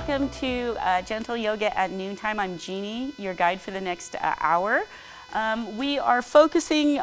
welcome to Gentle Yoga at Noontime. I'm Jeani, your guide for the next hour. We are focusing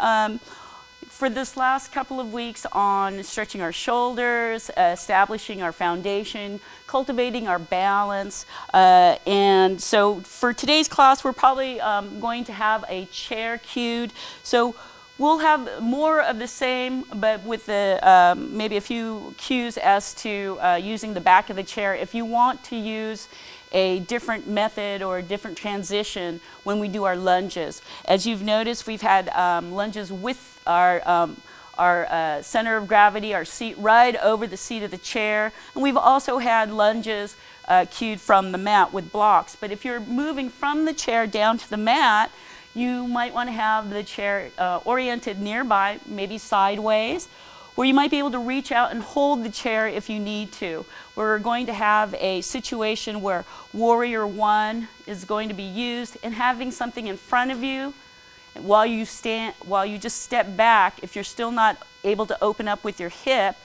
for this last couple of weeks on stretching our shoulders, establishing our foundation, cultivating our balance. And so for today's class, we're probably going to have a chair cued. So we'll have more of the same, but with the, maybe a few cues as to using the back of the chair. If you want to use a different method or a different transition when we do our lunges. As you've noticed, we've had lunges with our center of gravity, our seat right over the seat of the chair. And we've also had lunges cued from the mat with blocks. But if you're moving from the chair down to the mat, you might want to have the chair oriented nearby, maybe sideways, where you might be able to reach out and hold the chair if you need to. We're going to have a situation where Warrior One is going to be used, and having something in front of you while you just step back. If you're still not able to open up with your hip,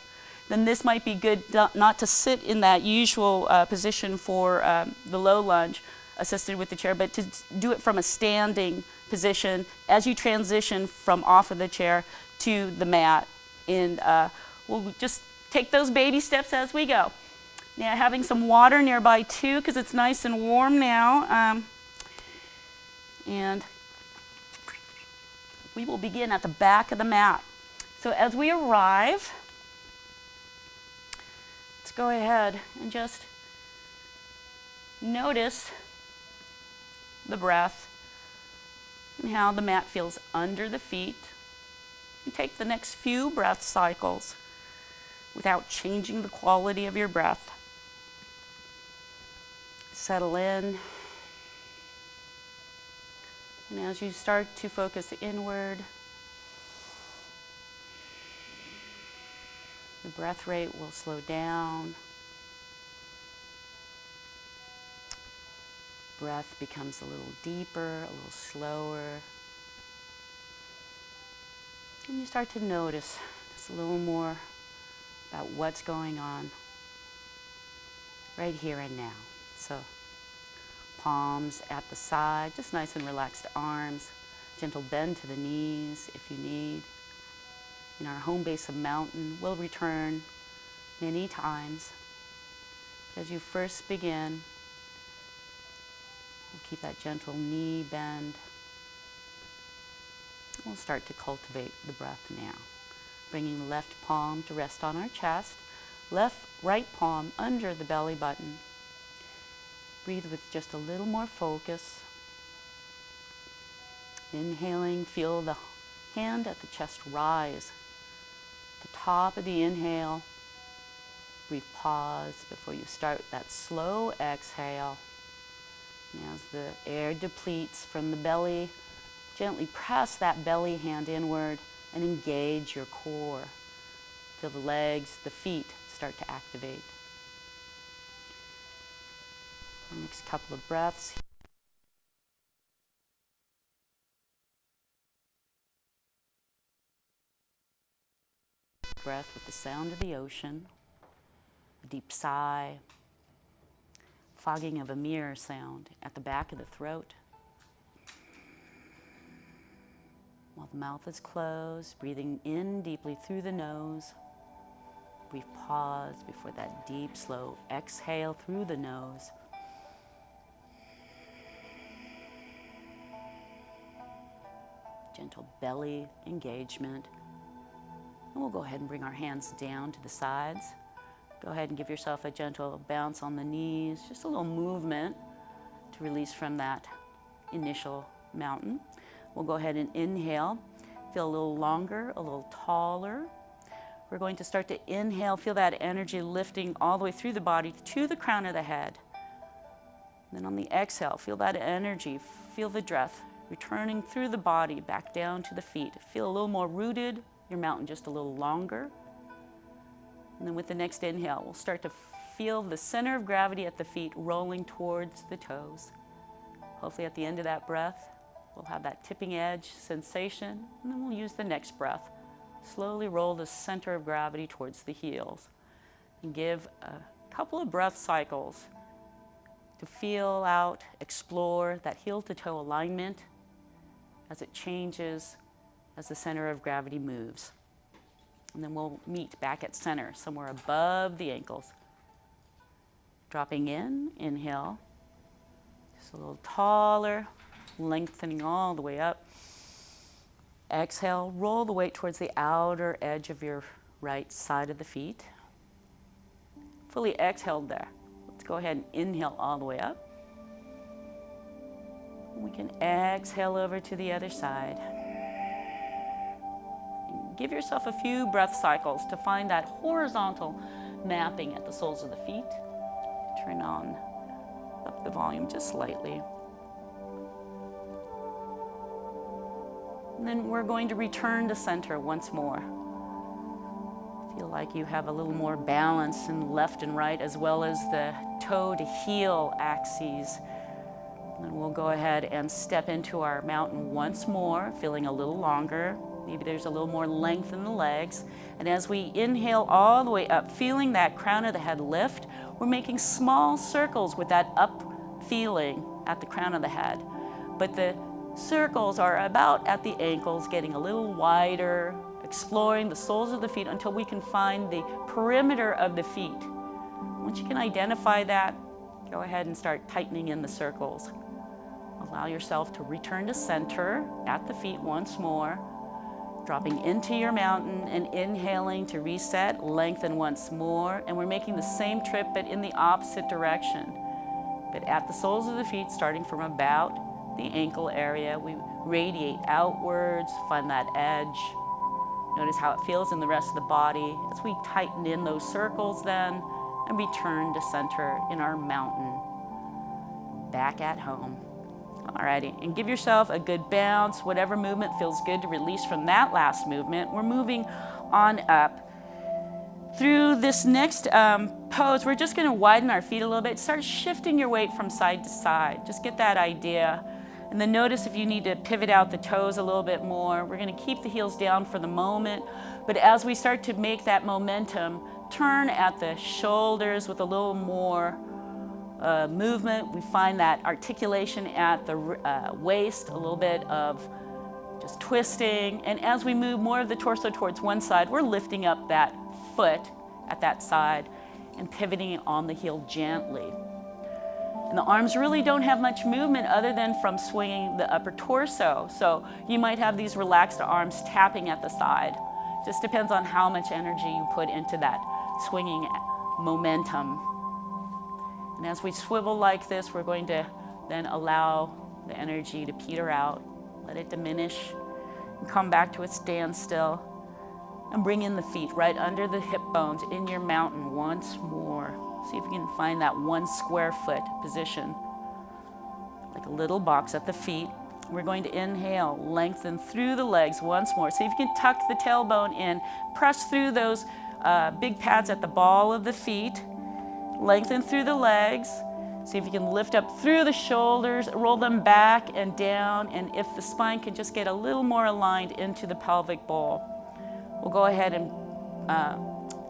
then this might be good not to sit in that usual position for the low lunge assisted with the chair, but to do it from a standing position as you transition from off of the chair to the mat. And we'll just take those baby steps as we go. Now, having some water nearby too, because it's nice and warm now. And we will begin at the back of the mat. So as we arrive, let's go ahead and just notice the breath and how the mat feels under the feet. And take the next few breath cycles without changing the quality of your breath. Settle in. And as you start to focus inward, the breath rate will slow down. Breath becomes a little deeper, a little slower. And you start to notice just a little more about what's going on right here and now. So palms at the side, just nice and relaxed arms, gentle bend to the knees if you need. In our home base of mountain, we'll return many times. But as you first begin, we'll keep that gentle knee bend. We'll start to cultivate the breath now. Bringing the left palm to rest on our chest, right palm under the belly button. Breathe with just a little more focus. Inhaling, feel the hand at the chest rise. The top of the inhale. Brief pause before you start that slow exhale. And as the air depletes from the belly, gently press that belly hand inward and engage your core. Feel the legs, the feet start to activate. The next couple of breaths. Breath with the sound of the ocean, a deep sigh, fogging of a mirror sound at the back of the throat. While the mouth is closed, breathing in deeply through the nose. Brief pause before that deep, slow exhale through the nose. Gentle belly engagement. And we'll go ahead and bring our hands down to the sides. Go ahead and give yourself a gentle bounce on the knees, just a little movement to release from that initial mountain. We'll go ahead and inhale, feel a little longer, a little taller. We're going to start to inhale, feel that energy lifting all the way through the body to the crown of the head. Then on the exhale, feel that energy, feel the breath returning through the body back down to the feet. Feel a little more rooted, your mountain just a little longer. And then with the next inhale, we'll start to feel the center of gravity at the feet rolling towards the toes. Hopefully at the end of that breath, we'll have that tipping edge sensation, and then we'll use the next breath. Slowly roll the center of gravity towards the heels. And give a couple of breath cycles to feel out, explore that heel to toe alignment as it changes as the center of gravity moves. And then we'll meet back at center, somewhere above the ankles. Dropping in, inhale, just a little taller, lengthening all the way up. Exhale, roll the weight towards the outer edge of your right side of the feet. Fully exhaled there. Let's go ahead and inhale all the way up. We can exhale over to the other side. And give yourself a few breath cycles to find that horizontal mapping at the soles of the feet. Turn on up the volume just slightly. And then we're going to return to center once more. Feel like you have a little more balance in left and right, as well as the toe to heel axes. And we'll go ahead and step into our mountain once more, feeling a little longer. Maybe there's a little more length in the legs. And as we inhale all the way up, feeling that crown of the head lift, we're making small circles with that up feeling at the crown of the head. But the circles are about at the ankles, getting a little wider, exploring the soles of the feet until we can find the perimeter of the feet. Once you can identify that, go ahead and start tightening in the circles. Allow yourself to return to center at the feet once more, dropping into your mountain and inhaling to reset, lengthen once more, and we're making the same trip but in the opposite direction. But at the soles of the feet, starting from about the ankle area, we radiate outwards, find that edge. Notice how it feels in the rest of the body as we tighten in those circles then and return to center in our mountain, back at home. Alrighty, and give yourself a good bounce, whatever movement feels good to release from that last movement. We're moving on up. Through this next pose, we're just gonna widen our feet a little bit. Start shifting your weight from side to side. Just get that idea. And then notice if you need to pivot out the toes a little bit more. We're gonna keep the heels down for the moment, but as we start to make that momentum, turn at the shoulders with a little more movement. We find that articulation at the waist, a little bit of just twisting. And as we move more of the torso towards one side, we're lifting up that foot at that side and pivoting on the heel gently. And the arms really don't have much movement other than from swinging the upper torso. So you might have these relaxed arms tapping at the side. Just depends on how much energy you put into that swinging momentum. And as we swivel like this, we're going to then allow the energy to peter out, let it diminish, and come back to a standstill. And bring in the feet right under the hip bones in your mountain once more. See if you can find that 1 square foot position, like a little box at the feet. We're going to inhale, lengthen through the legs once more. See if you can tuck the tailbone in, press through those big pads at the ball of the feet. Lengthen through the legs. See if you can lift up through the shoulders, roll them back and down, and if the spine can just get a little more aligned into the pelvic bowl. We'll go ahead and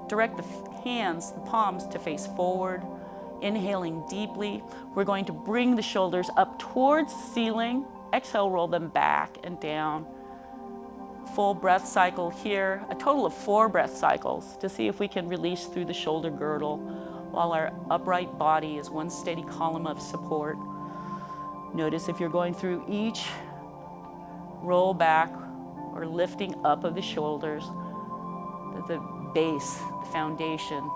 direct the hands, the palms, to face forward, inhaling deeply. We're going to bring the shoulders up towards the ceiling. Exhale, roll them back and down. Full breath cycle here, a total of 4 breath cycles to see if we can release through the shoulder girdle while our upright body is one steady column of support. Notice if you're going through each roll back or lifting up of the shoulders, that the base, the foundation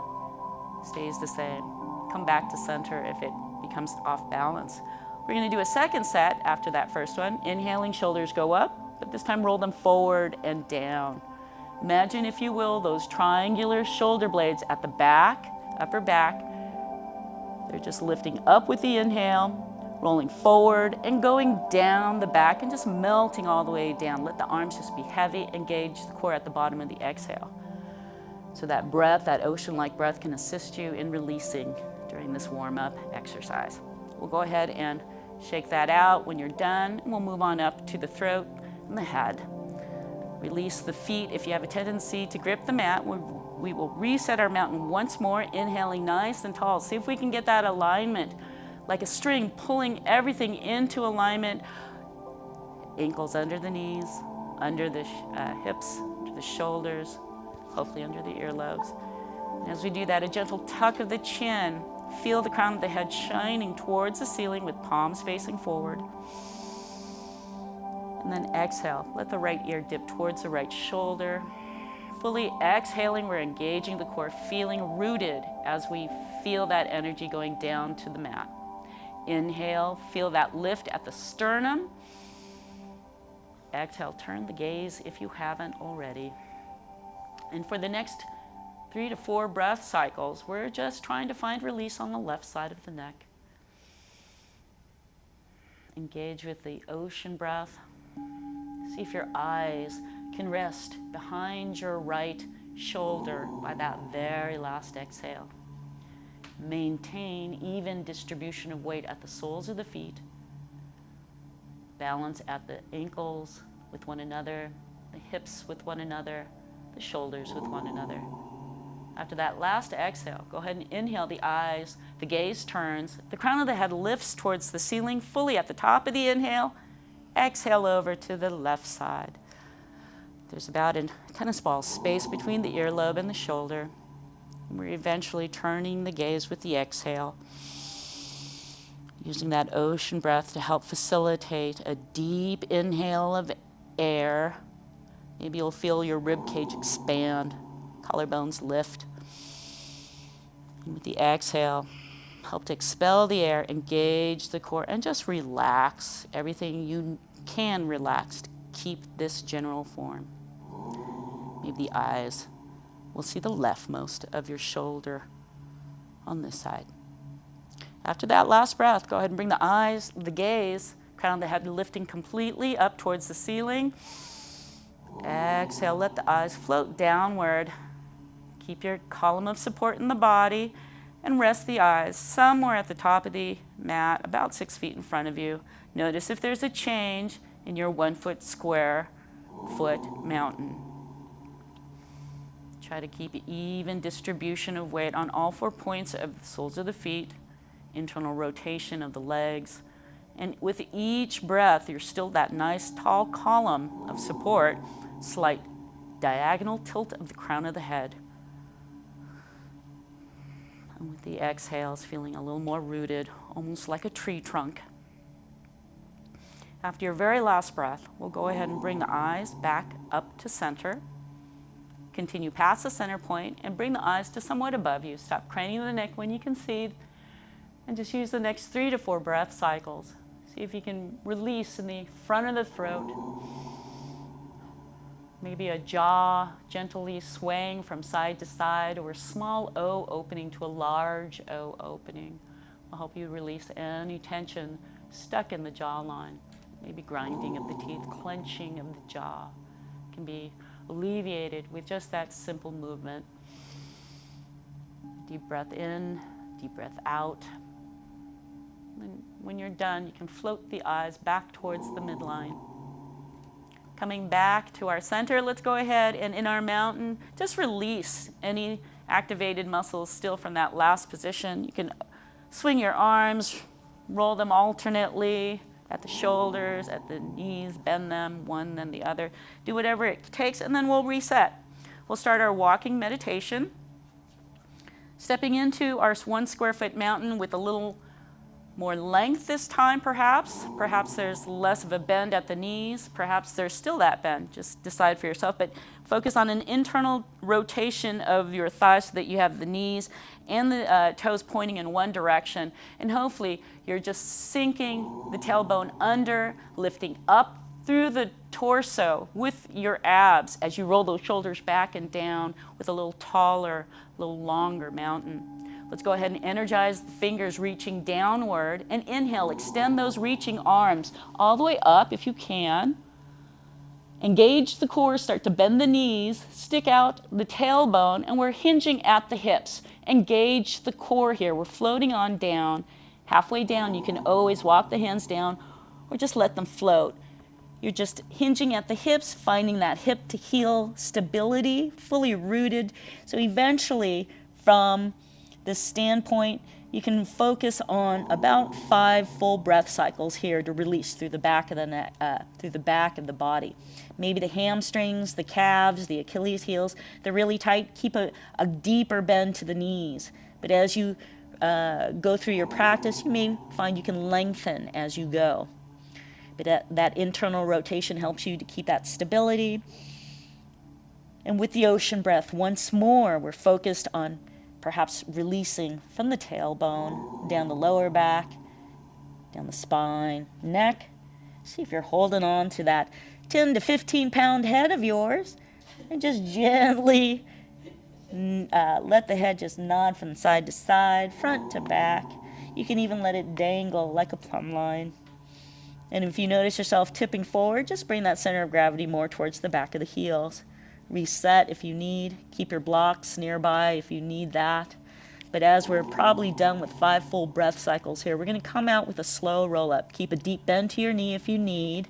stays the same. Come back to center if it becomes off balance. We're going to do a second set after that first one. Inhaling, shoulders go up, but this time roll them forward and down. Imagine, if you will, those triangular shoulder blades at the back, upper back. They're just lifting up with the inhale, rolling forward and going down the back and just melting all the way down. Let the arms just be heavy, engage the core at the bottom of the exhale. So that breath, that ocean-like breath, can assist you in releasing during this warm-up exercise. We'll go ahead and shake that out. When you're done, we'll move on up to the throat and the head. Release the feet. If you have a tendency to grip the mat, we will reset our mountain once more, inhaling nice and tall. See if we can get that alignment. like a string, pulling everything into alignment. Ankles under the knees, under the hips, under the shoulders, hopefully under the earlobes. And as we do that, a gentle tuck of the chin. Feel the crown of the head shining towards the ceiling with palms facing forward. And then exhale. Let the right ear dip towards the right shoulder. Fully exhaling, we're engaging the core, feeling rooted as we feel that energy going down to the mat. Inhale, feel that lift at the sternum. Exhale, turn the gaze if you haven't already. And for the next 3 to 4 breath cycles, we're just trying to find release on the left side of the neck. Engage with the ocean breath. See if your eyes can rest behind your right shoulder by that very last exhale. Maintain even distribution of weight at the soles of the feet. Balance at the ankles with one another, the hips with one another, the shoulders with one another. After that last exhale, go ahead and inhale the eyes, the gaze turns, the crown of the head lifts towards the ceiling, fully at the top of the inhale. Exhale over to the left side. There's about a tennis ball space between the earlobe and the shoulder. And we're eventually turning the gaze with the exhale, using that ocean breath to help facilitate a deep inhale of air. Maybe you'll feel your rib cage expand, collarbones lift. And with the exhale, help to expel the air, engage the core, and just relax everything you can relax to keep this general form. Maybe the eyes will see the leftmost of your shoulder on this side. After that last breath, go ahead and bring the eyes, the gaze, crown of the head lifting completely up towards the ceiling. Exhale, let the eyes float downward. Keep your column of support in the body and rest the eyes somewhere at the top of the mat, about 6 feet in front of you. Notice if there's a change in your 1 foot square foot mountain. Try to keep even distribution of weight on all 4 points of the soles of the feet, internal rotation of the legs. And with each breath, you're still that nice tall column of support, slight diagonal tilt of the crown of the head. And with the exhales, feeling a little more rooted, almost like a tree trunk. After your very last breath, we'll go ahead and bring the eyes back up to center. Continue past the center point and bring the eyes to somewhat above you. Stop craning the neck when you can see, and just use the next 3 to 4 breath cycles. See if you can release in the front of the throat. Maybe a jaw gently swaying from side to side, or a small O opening to a large O opening. Will help you release any tension stuck in the jawline. Maybe grinding of the teeth, clenching of the jaw can be alleviated with just that simple movement. Deep breath in, deep breath out. And when you're done, you can float the eyes back towards the midline. Coming back to our center, let's go ahead and in our mountain, just release any activated muscles still from that last position. You can swing your arms, roll them alternately at the shoulders, at the knees, bend them one then the other. Do whatever it takes, and then we'll reset. We'll start our walking meditation. Stepping into our 1 square foot mountain with a little more length this time, perhaps. Perhaps there's less of a bend at the knees. Perhaps there's still that bend. Just decide for yourself. But focus on an internal rotation of your thighs so that you have the knees and the toes pointing in one direction. And hopefully you're just sinking the tailbone under, lifting up through the torso with your abs as you roll those shoulders back and down with a little taller, a little longer mountain. Let's go ahead and energize the fingers reaching downward, and inhale, extend those reaching arms all the way up if you can. Engage the core, start to bend the knees, stick out the tailbone, and we're hinging at the hips. Engage the core here. We're floating on down. Halfway down, you can always walk the hands down or just let them float. You're just hinging at the hips, finding that hip to heel stability, fully rooted. So eventually, from this standpoint, you can focus on about 5 full breath cycles here to release through the back of the neck, through the back of the body. Maybe the hamstrings, the calves, the Achilles heels, they're really tight. Keep a deeper bend to the knees. But as you go through your practice, you may find you can lengthen as you go. But that internal rotation helps you to keep that stability. And with the ocean breath, once more, we're focused on perhaps releasing from the tailbone, down the lower back, down the spine, neck. See if you're holding on to that 10 to 15 pound head of yours, and just gently let the head just nod from side to side, front to back. You can even let it dangle like a plumb line. And if you notice yourself tipping forward, just bring that center of gravity more towards the back of the heels. Reset if you need. Keep your blocks nearby if you need that. But as we're probably done with 5 full breath cycles here, we're going to come out with a slow roll up. Keep a deep bend to your knee if you need.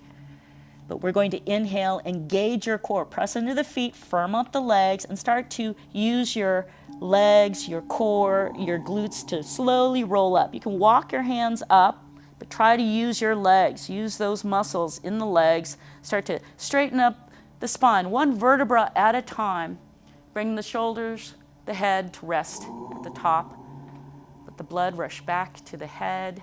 But we're going to inhale, engage your core, press into the feet, firm up the legs, and start to use your legs, your core, your glutes to slowly roll up. You can walk your hands up, but try to use your legs. Use those muscles in the legs. Start to straighten up the spine, one vertebra at a time. Bring the shoulders, the head to rest at the top. Let the blood rush back to the head.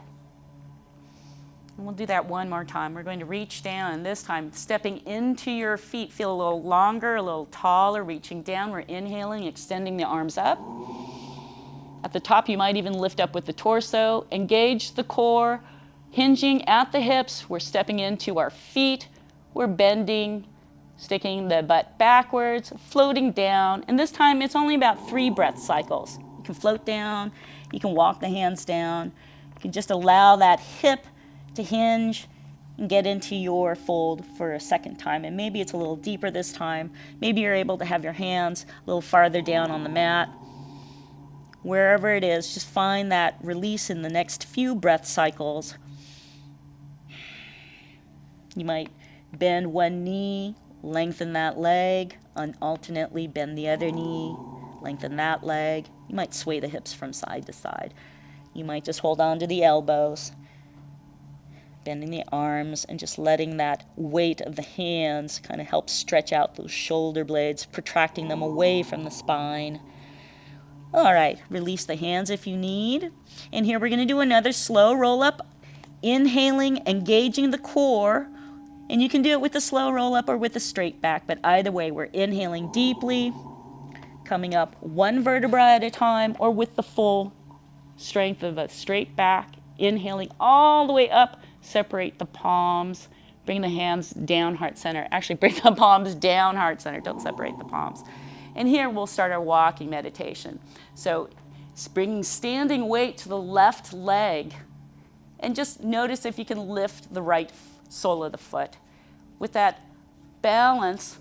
And we'll do that one more time. We're going to reach down, and this time stepping into your feet. Feel a little longer, a little taller, reaching down. We're inhaling, extending the arms up. At the top, you might even lift up with the torso. Engage the core, hinging at the hips. We're stepping into our feet. We're bending, sticking the butt backwards, floating down. And this time, it's only about 3 breath cycles. You can float down. You can walk the hands down. You can just allow that hip to hinge and get into your fold for a second time. And maybe it's a little deeper this time. Maybe you're able to have your hands a little farther down on the mat. Wherever it is, just find that release in the next few breath cycles. You might bend one knee, lengthen that leg, and alternately bend the other knee, lengthen that leg. You might sway the hips from side to side. You might just hold on to the elbows, bending the arms, and just letting that weight of the hands kind of help stretch out those shoulder blades, protracting them away from the spine. All right, release the hands if you need. And here we're going to do another slow roll up, inhaling, engaging the core. And you can do it with the slow roll up or with the straight back, but either way, we're inhaling deeply, coming up one vertebra at a time, or with the full strength of a straight back, inhaling all the way up. Separate the palms, bring the hands down heart center. Actually, bring the palms down heart center. Don't separate the palms. And here we'll start our walking meditation. So bringing standing weight to the left leg, and just notice if you can lift the right sole of the foot. With that balance,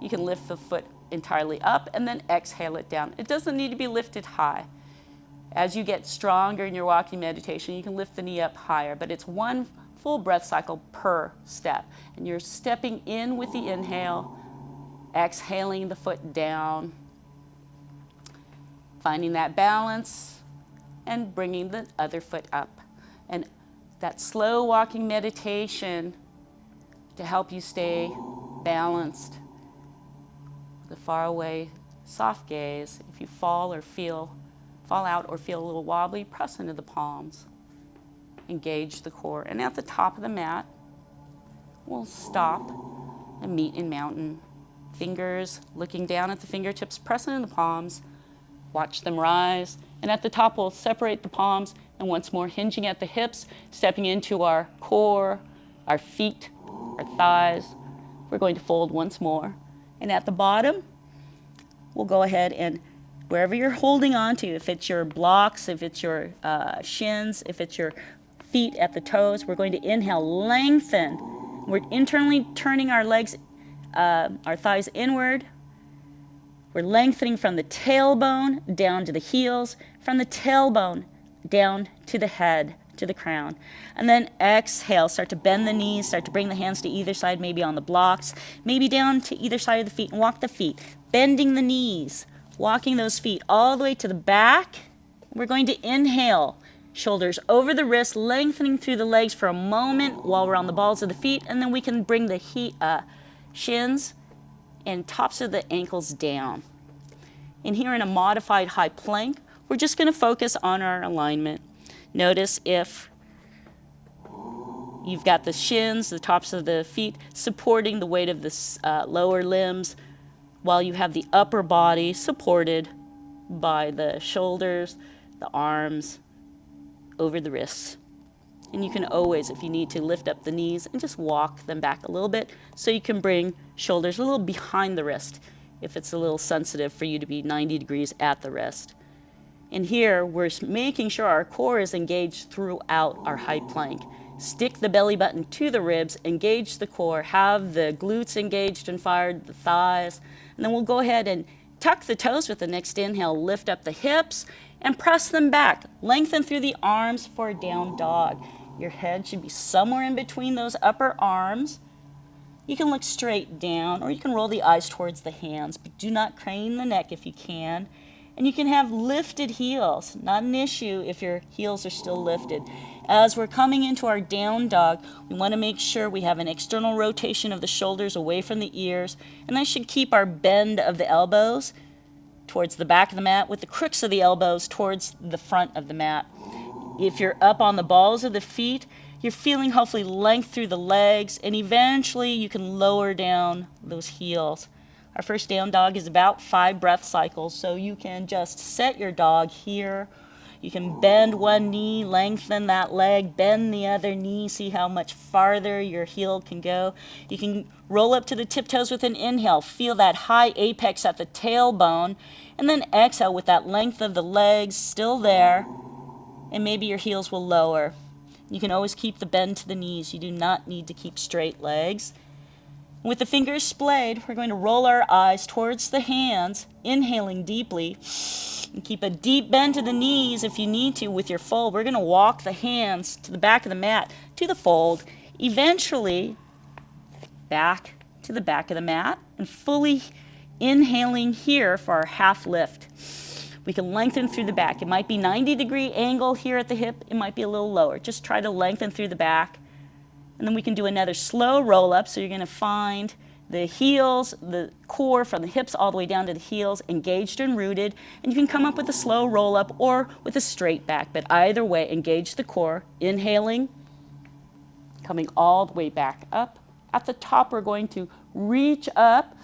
you can lift the foot entirely up and then exhale it down. It doesn't need to be lifted high. As you get stronger in your walking meditation, you can lift the knee up higher, but it's 1 full breath cycle per step. And you're stepping in with the inhale, exhaling the foot down, finding that balance, and bringing the other foot up. And that slow walking meditation to help you stay balanced. The far away soft gaze. If you fall out or feel a little wobbly, press into the palms. Engage the core. And at the top of the mat, we'll stop and meet in mountain. Fingers looking down at the fingertips, press into the palms. Watch them rise. And at the top, we'll separate the palms. And once more, hinging at the hips, stepping into our core, our feet, our thighs. We're going to fold once more. And at the bottom, we'll go ahead and wherever you're holding on to, if it's your blocks, if it's your shins, if it's your feet at the toes, we're going to inhale, lengthen. We're internally turning our legs, our thighs inward. We're lengthening from the tailbone down to the heels, from the tailbone down to the head, to the crown. And then exhale, start to bend the knees, start to bring the hands to either side, maybe on the blocks, maybe down to either side of the feet, and walk the feet, bending the knees. Walking those feet all the way to the back, We're going to inhale, shoulders over the wrists, lengthening through the legs for a moment while we're on the balls of the feet, and then we can bring the shins and tops of the ankles down. And here in a modified high plank, we're just going to focus on our alignment. Notice if you've got the shins, the tops of the feet, supporting the weight of the lower limbs, while you have the upper body supported by the shoulders, the arms, over the wrists. And you can always, if you need to, lift up the knees and just walk them back a little bit so you can bring shoulders a little behind the wrist if it's a little sensitive for you to be 90 degrees at the wrist. And here, we're making sure our core is engaged throughout our high plank. Stick the belly button to the ribs, engage the core, have the glutes engaged and fired, the thighs, and then we'll go ahead and tuck the toes with the next inhale, lift up the hips, and press them back. Lengthen through the arms for a down dog. Your head should be somewhere in between those upper arms. You can look straight down, or you can roll the eyes towards the hands, but do not crane the neck if you can. And you can have lifted heels, not an issue if your heels are still lifted. As we're coming into our down dog, we want to make sure we have an external rotation of the shoulders away from the ears, and that should keep our bend of the elbows towards the back of the mat with the crooks of the elbows towards the front of the mat. If you're up on the balls of the feet, you're feeling hopefully length through the legs, and eventually you can lower down those heels. Our first down dog is about 5 breath cycles, so you can just set your dog here. You can bend one knee, lengthen that leg, bend the other knee, see how much farther your heel can go. You can roll up to the tiptoes with an inhale, feel that high apex at the tailbone, and then exhale with that length of the legs still there, and maybe your heels will lower. You can always keep the bend to the knees. You do not need to keep straight legs. With the fingers splayed, we're going to roll our eyes towards the hands, inhaling deeply, and keep a deep bend to the knees if you need to with your fold. We're going to walk the hands to the back of the mat, to the fold, eventually back to the back of the mat, and fully inhaling here for our half lift. We can lengthen through the back. It might be 90-degree angle here at the hip. It might be a little lower. Just try to lengthen through the back. And then we can do another slow roll up. So you're going to find the heels, the core from the hips all the way down to the heels, engaged and rooted. And you can come up with a slow roll up or with a straight back. But either way, engage the core. Inhaling, coming all the way back up. At the top, we're going to reach up.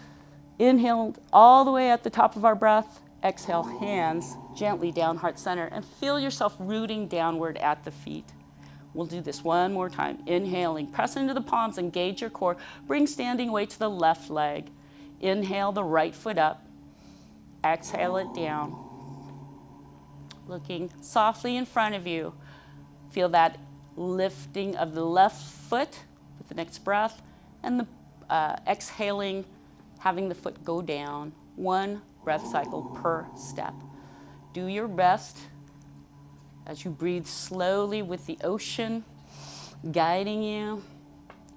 Inhale all the way at the top of our breath. Exhale, hands gently down, heart center, and feel yourself rooting downward at the feet. We'll do this one more time. Inhaling, press into the palms, engage your core. Bring standing weight to the left leg. Inhale the right foot up. Exhale it down. Looking softly in front of you. Feel that lifting of the left foot with the next breath, and the exhaling, having the foot go down. 1 breath cycle per step. Do your best as you breathe slowly with the ocean guiding you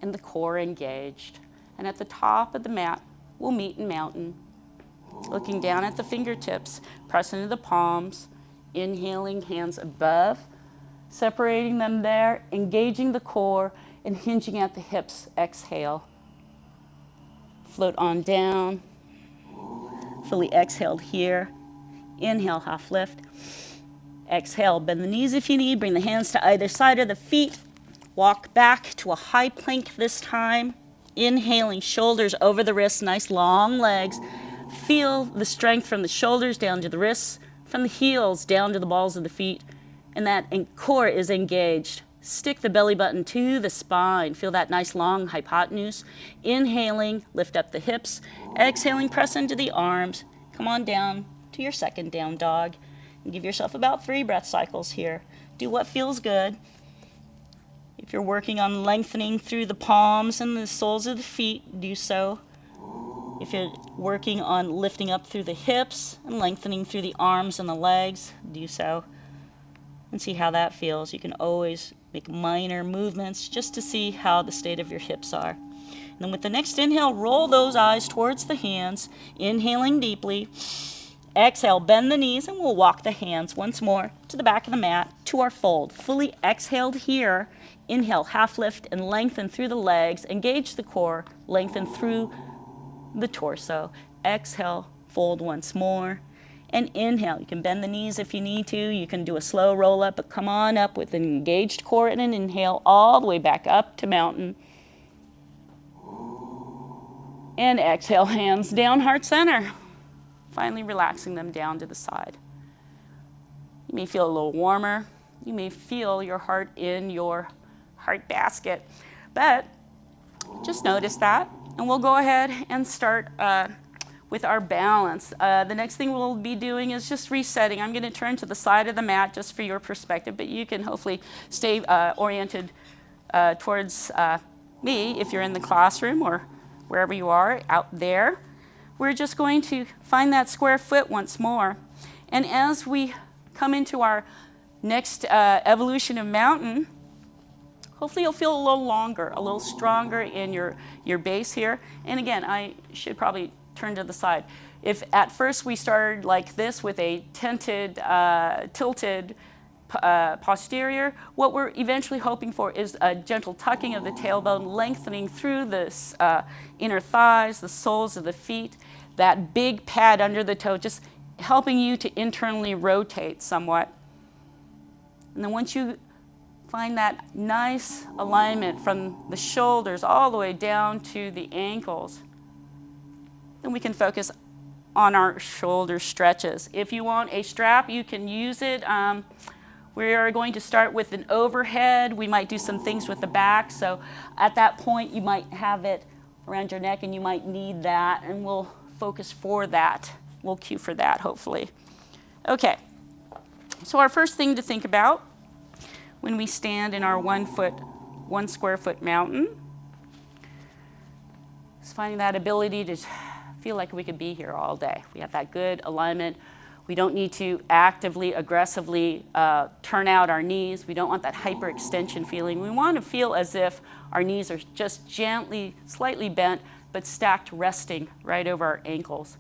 and the core engaged. And at the top of the mat, we'll meet in mountain. Looking down at the fingertips, press into the palms, inhaling, hands above, separating them there, engaging the core and hinging at the hips. Exhale. Float on down. Fully exhaled here. Inhale, half lift. Exhale, bend the knees if you need. Bring the hands to either side of the feet. Walk back to a high plank this time. Inhaling, shoulders over the wrists, nice long legs. Feel the strength from the shoulders down to the wrists, from the heels down to the balls of the feet. And that core is engaged. Stick the belly button to the spine. Feel that nice long hypotenuse. Inhaling, lift up the hips. Exhaling, press into the arms. Come on down to your second down dog. And give yourself about 3 breath cycles here. Do what feels good. If you're working on lengthening through the palms and the soles of the feet, do so. If you're working on lifting up through the hips and lengthening through the arms and the legs, do so. And see how that feels. You can always make minor movements just to see how the state of your hips are. And then with the next inhale, roll those eyes towards the hands, inhaling deeply. Exhale, bend the knees, and we'll walk the hands once more to the back of the mat, to our fold. Fully exhaled here. Inhale, half lift and lengthen through the legs. Engage the core, lengthen through the torso. Exhale, fold once more. And inhale, you can bend the knees if you need to. You can do a slow roll up, but come on up with an engaged core and an inhale all the way back up to mountain. And exhale, hands down, heart center. Finally relaxing them down to the side. You may feel a little warmer. You may feel your heart in your heart basket. But just notice that. And we'll go ahead and start with our balance. The next thing we'll be doing is just resetting. I'm going to turn to the side of the mat just for your perspective, but you can hopefully stay oriented towards me if you're in the classroom or wherever you are out there. We're just going to find that square foot once more. And as we come into our next evolution of mountain, hopefully you'll feel a little longer, a little stronger in your base here. And again, I should probably turn to the side. If at first we started like this with a tilted posterior, what we're eventually hoping for is a gentle tucking of the tailbone, lengthening through the inner thighs, the soles of the feet, that big pad under the toe, just helping you to internally rotate somewhat. And then once you find that nice alignment from the shoulders all the way down to the ankles, then we can focus on our shoulder stretches. If you want a strap, you can use it. We are going to start with an overhead. We might do some things with the back. So at that point, you might have it around your neck and you might need that, and we'll focus for that. We'll cue for that, hopefully. Okay, so our first thing to think about when we stand in our 1 square foot mountain is finding that ability to feel like we could be here all day. We have that good alignment. We don't need to actively, aggressively turn out our knees. We don't want that hyperextension feeling. We want to feel as if our knees are just gently, slightly bent, but stacked, resting right over our ankles.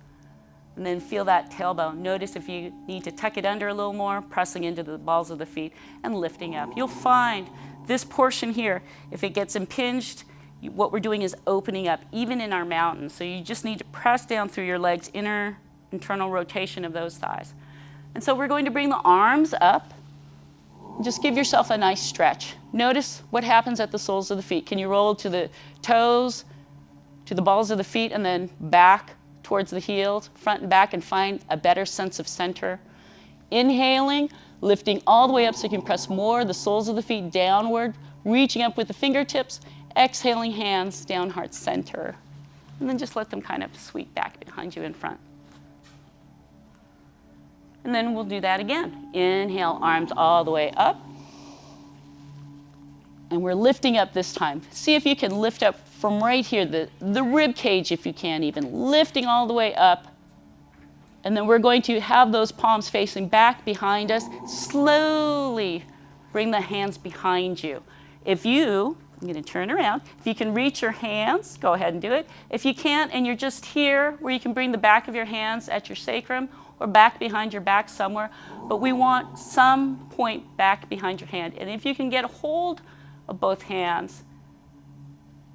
And then feel that tailbone. Notice if you need to tuck it under a little more, pressing into the balls of the feet and lifting up. You'll find this portion here, if it gets impinged, what we're doing is opening up, even in our mountain. So you just need to press down through your legs, internal rotation of those thighs. And so we're going to bring the arms up. Just give yourself a nice stretch. Notice what happens at the soles of the feet. Can you roll to the toes, to the balls of the feet, and then back towards the heels, front and back, and find a better sense of center? Inhaling, lifting all the way up so you can press more of the soles of the feet downward, reaching up with the fingertips. Exhaling, hands down, heart center. And then just let them kind of sweep back behind you in front. And then we'll do that again. Inhale, arms all the way up. And we're lifting up this time. See if you can lift up from right here, the rib cage if you can even. Lifting all the way up. And then we're going to have those palms facing back behind us. Slowly bring the hands behind you. I'm going to turn around. If you can reach your hands, go ahead and do it. If you can't and you're just here where you can bring the back of your hands at your sacrum or back behind your back somewhere, but we want some point back behind your hand. And if you can get a hold of both hands,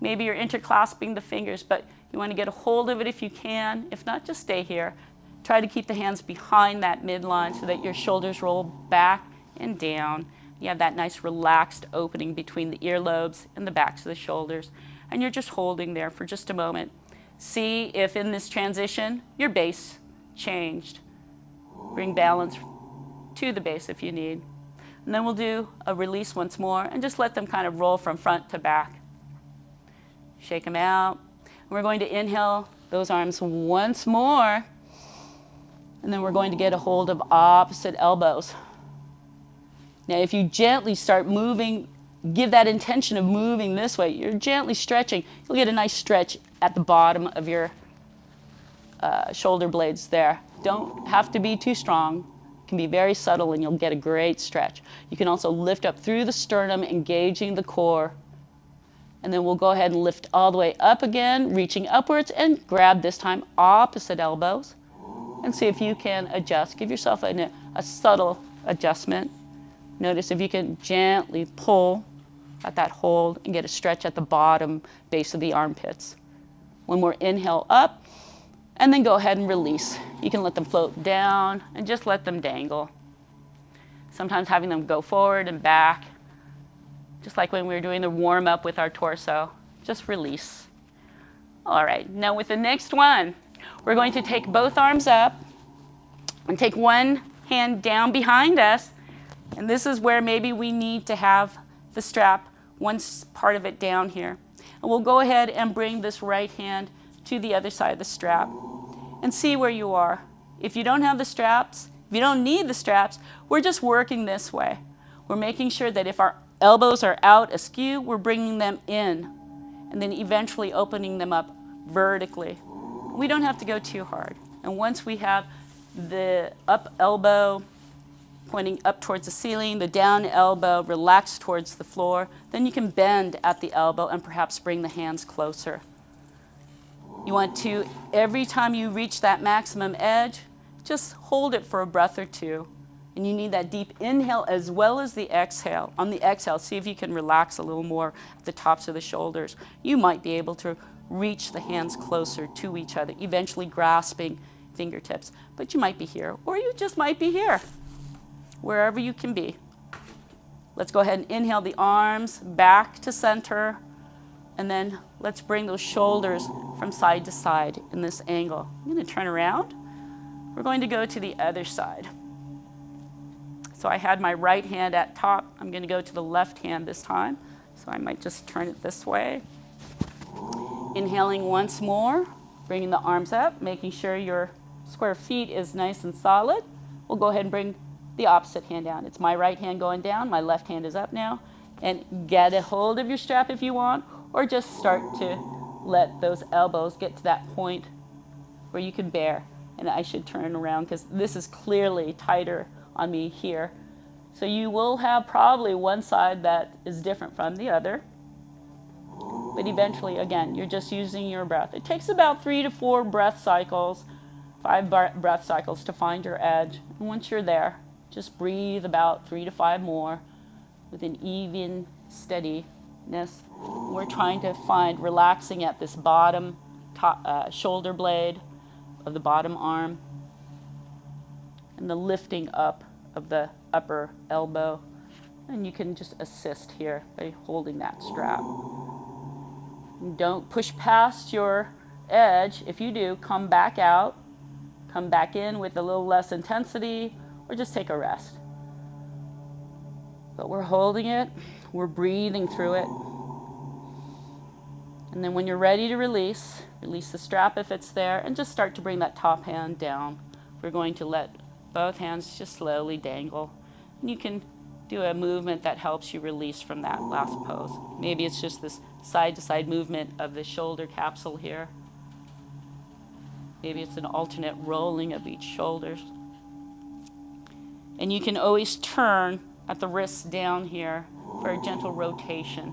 maybe you're interclasping the fingers, but you want to get a hold of it if you can. If not, just stay here. Try to keep the hands behind that midline so that your shoulders roll back and down. You have that nice relaxed opening between the earlobes and the backs of the shoulders. And you're just holding there for just a moment. See if in this transition, your base changed. Bring balance to the base if you need. And then we'll do a release once more and just let them kind of roll from front to back. Shake them out. And we're going to inhale those arms once more. And then we're going to get a hold of opposite elbows. Now, if you gently start moving, give that intention of moving this way, you're gently stretching, you'll get a nice stretch at the bottom of your shoulder blades there. Don't have to be too strong. It can be very subtle and you'll get a great stretch. You can also lift up through the sternum, engaging the core. And then we'll go ahead and lift all the way up again, reaching upwards, and grab this time opposite elbows. and see if you can adjust. Give yourself a subtle adjustment. Notice if you can gently pull at that hold and get a stretch at the bottom base of the armpits. One more inhale up, and then go ahead and release. You can let them float down and just let them dangle. Sometimes having them go forward and back, just like when we were doing the warm up with our torso, just release. All right, now with the next one, we're going to take both arms up and take one hand down behind us. And this is where maybe we need to have the strap, one part of it down here. And we'll go ahead and bring this right hand to the other side of the strap and see where you are. If you don't have the straps, if you don't need the straps, we're just working this way. We're making sure that if our elbows are out askew, we're bringing them in and then eventually opening them up vertically. We don't have to go too hard. And once we have the up elbow pointing up towards the ceiling, the down elbow relaxed towards the floor, then you can bend at the elbow and perhaps bring the hands closer. You want to, every time you reach that maximum edge, just hold it for a breath or two. And you need that deep inhale as well as the exhale. On the exhale, see if you can relax a little more at the tops of the shoulders. You might be able to reach the hands closer to each other, eventually grasping fingertips. But you might be here, or you just might be here, wherever you can be. Let's go ahead and inhale the arms back to center, and then let's bring those shoulders from side to side in this angle. I'm going to turn around. We're going to go to the other side. So I had my right hand at top. I'm going to go to the left hand this time. So I might just turn it this way. Inhaling once more, bringing the arms up, making sure your square feet is nice and solid. We'll go ahead and bring the opposite hand down. It's my right hand going down, my left hand is up now. And get a hold of your strap if you want, or just start to let those elbows get to that point where you can bear. And I should turn around because this is clearly tighter on me here. So you will have probably one side that is different from the other. But eventually, again, you're just using your breath. It takes about 3 to 4 breath cycles, 5 breath cycles to find your edge. And once you're there, just breathe about 3 to 5 more with an even steadiness. We're trying to find relaxing at this bottom shoulder blade of the bottom arm and the lifting up of the upper elbow. And you can just assist here by holding that strap. Don't push past your edge. If you do, come back out, come back in with a little less intensity, or just take a rest. But we're holding it, we're breathing through it. And then when you're ready to release, release the strap if it's there, and just start to bring that top hand down. We're going to let both hands just slowly dangle. And you can do a movement that helps you release from that last pose. Maybe it's just this side-to-side movement of the shoulder capsule here. Maybe it's an alternate rolling of each shoulder. And you can always turn at the wrists down here for a gentle rotation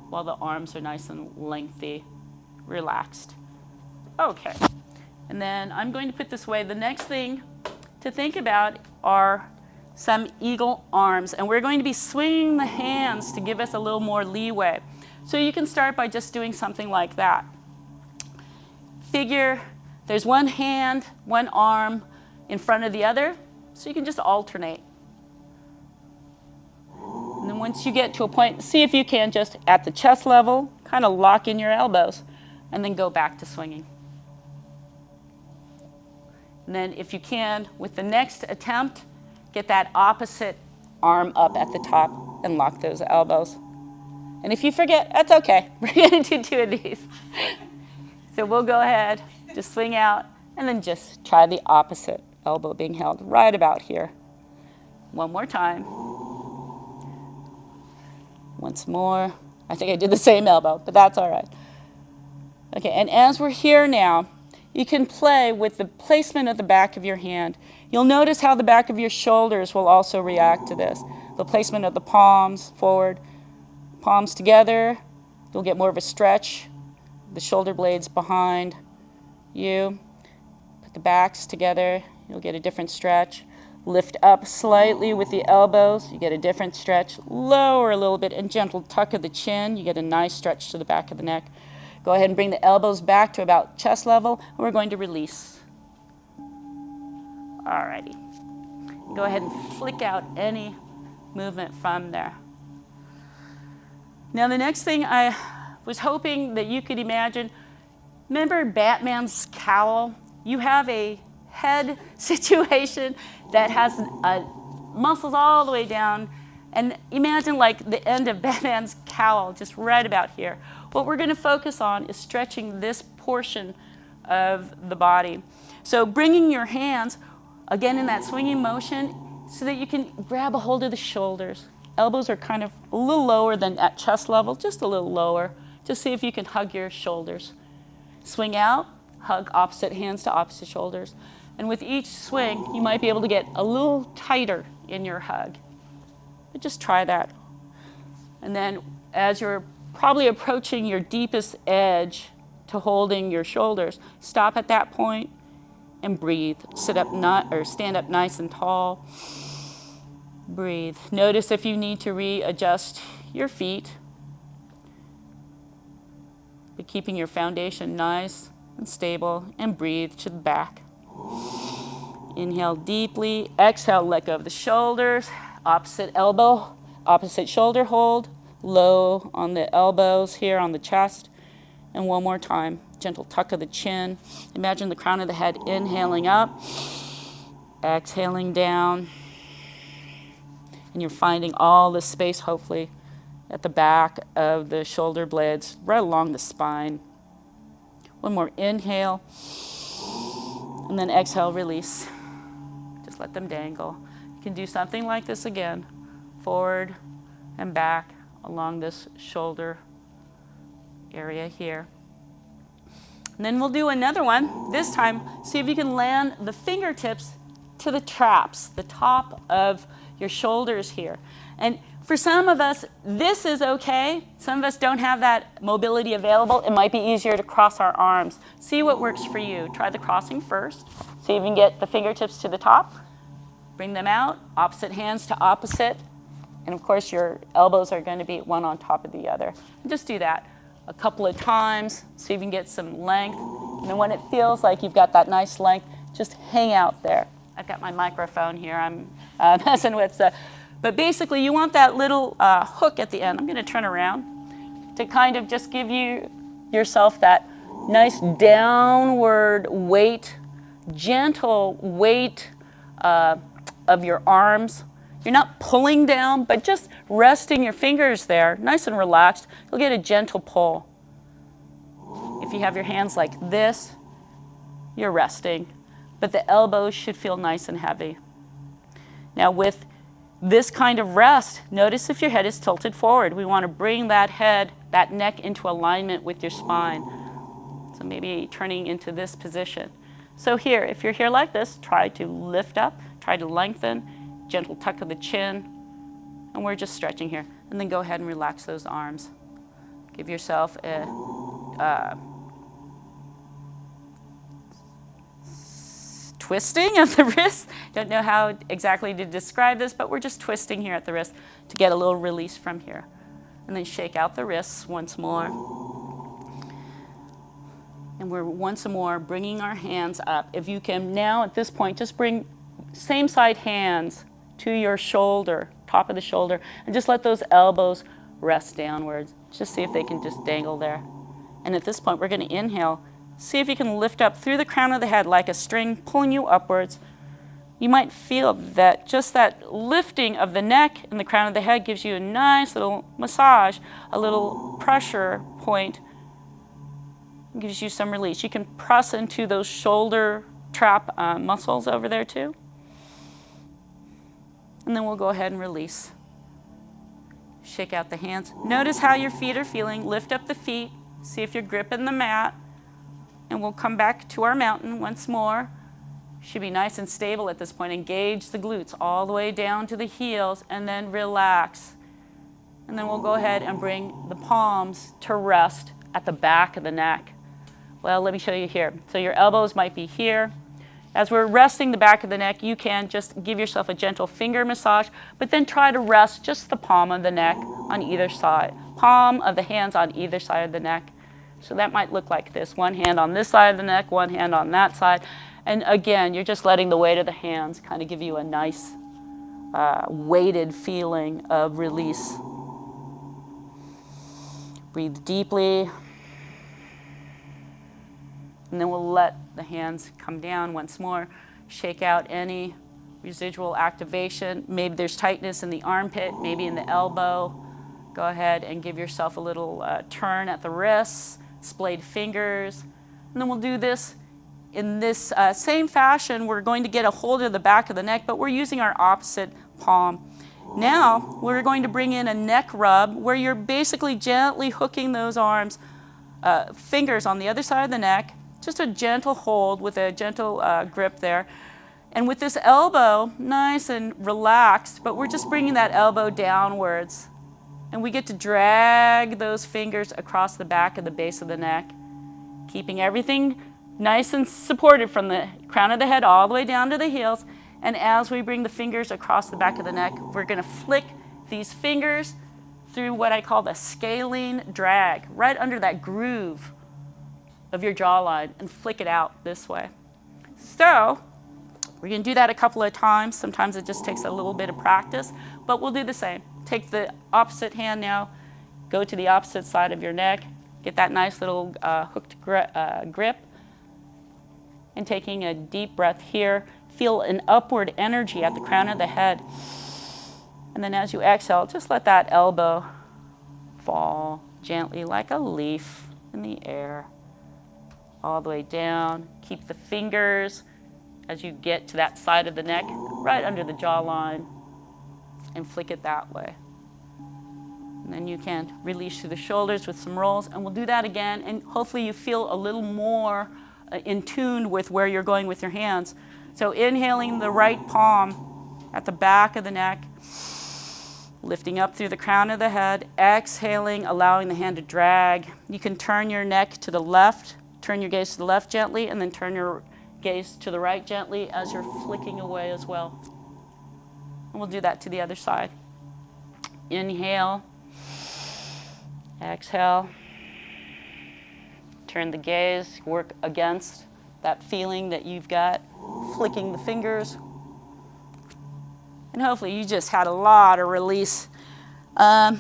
while the arms are nice and lengthy, relaxed. Okay, and then I'm going to put this away. The next thing to think about are some eagle arms, and we're going to be swinging the hands to give us a little more leeway. So you can start by just doing something like that. Figure there's one hand, one arm in front of the other, so you can just alternate. And then once you get to a point, see if you can just at the chest level, kind of lock in your elbows, and then go back to swinging. And then if you can, with the next attempt, get that opposite arm up at the top and lock those elbows. And if you forget, that's okay. We're going to do 2 of these. So we'll go ahead, just swing out, and then just try the opposite elbow being held right about here. One more time. Once more. I think I did the same elbow, but that's all right. Okay, and as we're here now, you can play with the placement of the back of your hand. You'll notice how the back of your shoulders will also react to this. The placement of the palms forward, palms together. You'll get more of a stretch. The shoulder blades behind you. Put the backs together. you'll get a different stretch. Lift up slightly with the elbows, you get a different stretch. Lower a little bit and gentle tuck of the chin, you get a nice stretch to the back of the neck. Go ahead and bring the elbows back to about chest level, and we're going to release. Alrighty. Go ahead and flick out any movement from there. Now the next thing I was hoping that you could imagine, remember Batman's cowl? You have a head situation that has muscles all the way down, and imagine like the end of Batman's cowl, just right about here. What we're going to focus on is stretching this portion of the body. So bringing your hands, again in that swinging motion, so that you can grab a hold of the shoulders. Elbows are kind of a little lower than at chest level, just a little lower. Just see if you can hug your shoulders. Swing out, hug opposite hands to opposite shoulders. And with each swing, you might be able to get a little tighter in your hug. But just try that. And then as you're probably approaching your deepest edge to holding your shoulders, stop at that point and breathe. Sit up or stand up nice and tall. Breathe. Notice if you need to readjust your feet, but keeping your foundation nice and stable, and breathe to the back. Inhale deeply, exhale, let go of the shoulders, opposite elbow, opposite shoulder hold, low on the elbows here on the chest, and one more time, gentle tuck of the chin. Imagine the crown of the head inhaling up, exhaling down, and you're finding all the space, hopefully, at the back of the shoulder blades, right along the spine. One more inhale, and then exhale, release. Just let them dangle. You can do something like this again, forward and back along this shoulder area here. And then we'll do another one. This time, see if you can land the fingertips to the traps, the top of your shoulders here. And for some of us, this is okay. Some of us don't have that mobility available. It might be easier to cross our arms. See what works for you. Try the crossing first. See if you can get the fingertips to the top. Bring them out, opposite hands to opposite. And of course, your elbows are going to be one on top of the other. And just do that a couple of times. See if you can get some length. And then when it feels like you've got that nice length, just hang out there. I've got my microphone here I'm messing with. But basically, you want that little hook at the end. I'm going to turn around to kind of just give yourself that nice downward weight, gentle weight of your arms. You're not pulling down, but just resting your fingers there, nice and relaxed. You'll get a gentle pull. If you have your hands like this, you're resting, but the elbows should feel nice and heavy. Now with this kind of rest, notice if your head is tilted forward. We want to bring that head, that neck into alignment with your spine. So maybe turning into this position. So here, if you're here like this, try to lift up, try to lengthen, gentle tuck of the chin, and we're just stretching here. And then go ahead and relax those arms. Give yourself a twisting of the wrist. Don't know how exactly to describe this, but we're just twisting here at the wrist to get a little release from here. And then shake out the wrists once more. And we're once more bringing our hands up. If you can now at this point, just bring same side hands to your shoulder, top of the shoulder, and just let those elbows rest downwards. Just see if they can just dangle there. And at this point, we're going to inhale. See if you can lift up through the crown of the head like a string pulling you upwards. You might feel that just that lifting of the neck and the crown of the head gives you a nice little massage, a little pressure point. It gives you some release. You can press into those shoulder trap muscles over there too. And then we'll go ahead and release. Shake out the hands. Notice how your feet are feeling. Lift up the feet. See if you're gripping the mat. And we'll come back to our mountain once more. Should be nice and stable at this point. Engage the glutes all the way down to the heels and then relax. And then we'll go ahead and bring the palms to rest at the back of the neck. Well, let me show you here. So your elbows might be here. As we're resting the back of the neck, you can just give yourself a gentle finger massage, but then try to rest just the palm of the neck on either side. Palm of the hands on either side of the neck. So that might look like this. One hand on this side of the neck, one hand on that side. And again, you're just letting the weight of the hands kind of give you a nice weighted feeling of release. Breathe deeply. And then we'll let the hands come down once more. Shake out any residual activation. Maybe there's tightness in the armpit, maybe in the elbow. Go ahead and give yourself a little turn at the wrists, splayed fingers. And then we'll do this in this same fashion. We're going to get a hold of the back of the neck, but we're using our opposite palm. Now, we're going to bring in a neck rub where you're basically gently hooking those arms, fingers on the other side of the neck. Just a gentle hold with a gentle grip there. And with this elbow, nice and relaxed, but we're just bringing that elbow downwards. And we get to drag those fingers across the back of the base of the neck, keeping everything nice and supported from the crown of the head all the way down to the heels. And as we bring the fingers across the back of the neck, we're going to flick these fingers through what I call the scalene drag, right under that groove of your jawline, and flick it out this way. So we're going to do that a couple of times. Sometimes it just takes a little bit of practice, but we'll do the same. Take the opposite hand now, go to the opposite side of your neck, get that nice little hooked grip, and taking a deep breath here, feel an upward energy at the crown of the head. And then as you exhale, just let that elbow fall gently like a leaf in the air, all the way down. Keep the fingers as you get to that side of the neck, right under the jawline, and flick it that way. And then you can release through the shoulders with some rolls, and we'll do that again, and hopefully you feel a little more in tune with where you're going with your hands. So inhaling the right palm at the back of the neck, lifting up through the crown of the head, exhaling, allowing the hand to drag. You can turn your neck to the left, turn your gaze to the left gently, and then turn your gaze to the right gently as you're flicking away as well. And we'll do that to the other side. Inhale, exhale, turn the gaze, work against that feeling that you've got, flicking the fingers. And hopefully you just had a lot of release. The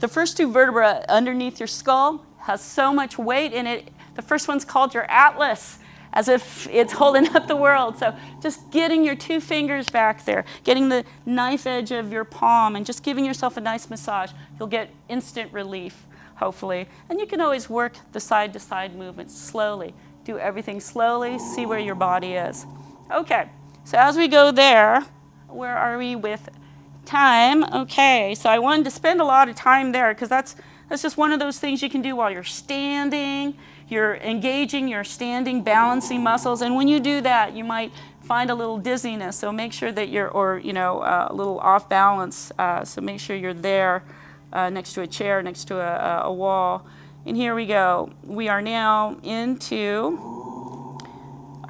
first two vertebrae underneath your skull has so much weight in it. The first one's called your atlas, as if it's holding up the world. So just getting your two fingers back there, getting the knife edge of your palm, and just giving yourself a nice massage. You'll get instant relief, hopefully. And you can always work the side-to-side movements slowly. Do everything slowly, see where your body is. Okay, so as we go there, where are we with time? Okay, so I wanted to spend a lot of time there because that's just one of those things you can do while you're standing. You're engaging your standing balancing muscles, and when you do that, you might find a little dizziness. So make sure that you're, or a little off balance. So make sure you're there, next to a chair, next to a wall. And here we go. We are now into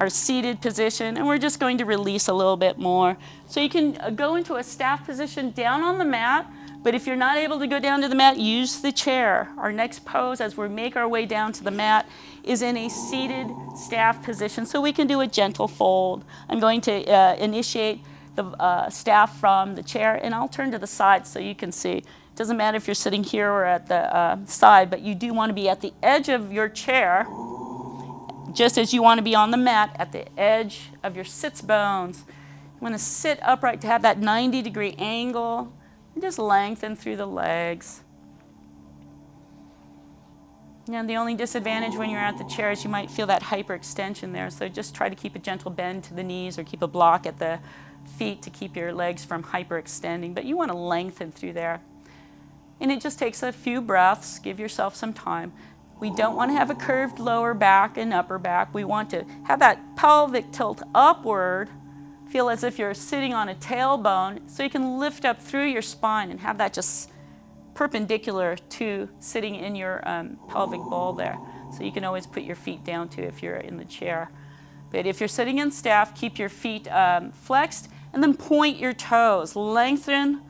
our seated position, and we're just going to release a little bit more. So you can go into a staff position down on the mat. But if you're not able to go down to the mat, use the chair. Our next pose, as we make our way down to the mat, is in a seated staff position, so we can do a gentle fold. I'm going to initiate the staff from the chair, and I'll turn to the side so you can see. It doesn't matter if you're sitting here or at the side, but you do want to be at the edge of your chair, just as you want to be on the mat at the edge of your sits bones. You want to sit upright to have that 90-degree angle. And just lengthen through the legs. Now, the only disadvantage when you're at the chair is you might feel that hyperextension there. So just try to keep a gentle bend to the knees or keep a block at the feet to keep your legs from hyperextending. But you want to lengthen through there. And it just takes a few breaths. Give yourself some time. We don't want to have a curved lower back and upper back. We want to have that pelvic tilt upward. Feel as if you're sitting on a tailbone, so you can lift up through your spine and have that just perpendicular to sitting in your pelvic bowl there. So you can always put your feet down too if you're in the chair. But if you're sitting in staff, keep your feet flexed and then point your toes. Lengthen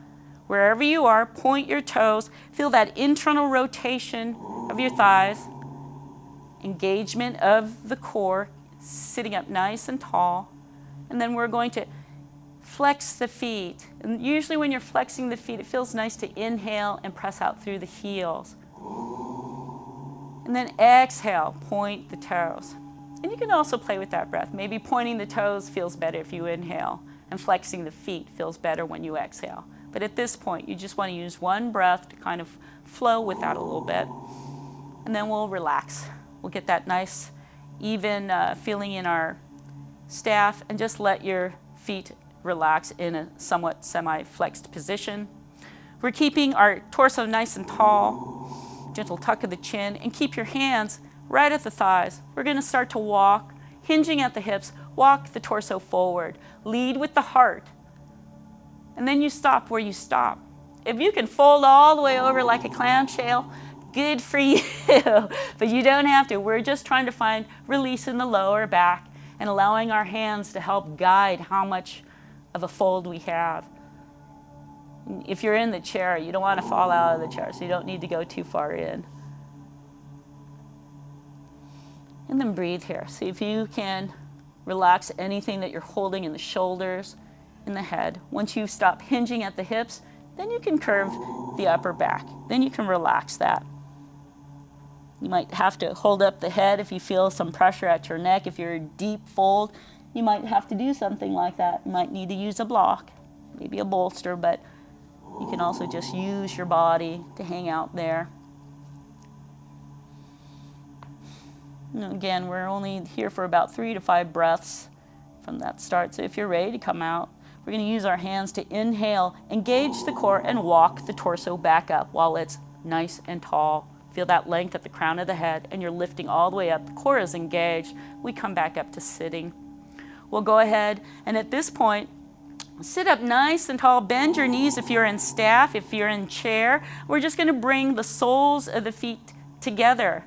wherever you are, point your toes. Feel that internal rotation of your thighs, engagement of the core, sitting up nice and tall. And then we're going to flex the feet. And usually when you're flexing the feet, it feels nice to inhale and press out through the heels. And then exhale, point the toes. And you can also play with that breath. Maybe pointing the toes feels better if you inhale, and flexing the feet feels better when you exhale. But at this point, you just want to use one breath to kind of flow with that a little bit. And then we'll relax. We'll get that nice, even feeling in our staff, and just let your feet relax in a somewhat semi-flexed position. We're keeping our torso nice and tall, gentle tuck of the chin, and keep your hands right at the thighs. We're going to start to walk, hinging at the hips, walk the torso forward. Lead with the heart. And then you stop where you stop. If you can fold all the way over like a clamshell, good for you. But you don't have to. We're just trying to find release in the lower back and allowing our hands to help guide how much of a fold we have. If you're in the chair, you don't want to fall out of the chair, so you don't need to go too far in. And then breathe here. See if you can relax anything that you're holding in the shoulders, in the head. Once you stop hinging at the hips, then you can curve the upper back. Then you can relax that. You might have to hold up the head if you feel some pressure at your neck. If you're a deep fold, you might have to do something like that. You might need to use a block, maybe a bolster, but you can also just use your body to hang out there. And again, we're only here for about 3 to 5 breaths from that start. So if you're ready to come out, we're going to use our hands to inhale, engage the core, and walk the torso back up while it's nice and tall. Feel that length at the crown of the head, and you're lifting all the way up. The core is engaged. We come back up to sitting. We'll go ahead, and at this point, sit up nice and tall. Bend your knees if you're in staff, if you're in chair. We're just going to bring the soles of the feet together.